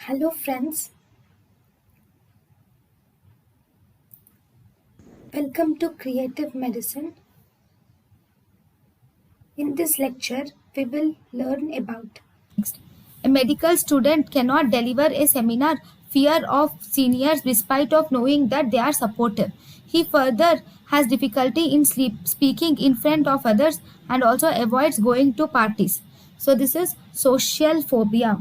Hello friends, welcome to Creative Medicine. In this lecture, we will learn about A medical student cannot deliver a seminar fear of seniors despite of knowing that they are supportive. He further has difficulty in speaking in front of others and also avoids going to parties. So this is social phobia.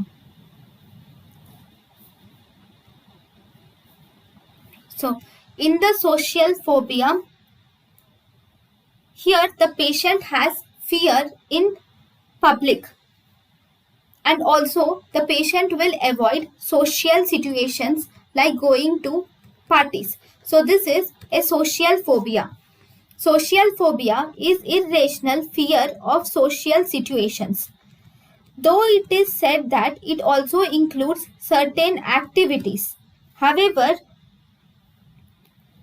So, in the social phobia, here the patient has fear in public, and also the patient will avoid social situations like going to parties. So, this is a social phobia. Social phobia is irrational fear of social situations. Though it is said that it also includes certain activities. However,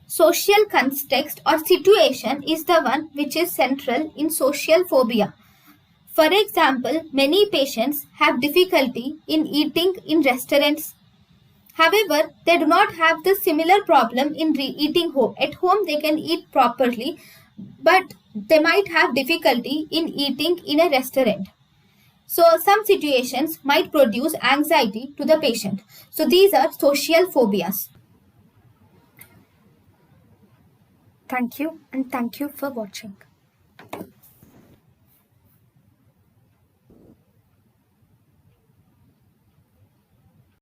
social context or situation is the one which is central in social phobia. For example, many patients have difficulty in eating in restaurants. However, they do not have the similar problem in eating home. At home, they can eat properly, but they might have difficulty in eating in a restaurant. So, some situations might produce anxiety to the patient. So, these are social phobias. Thank you, and thank you for watching.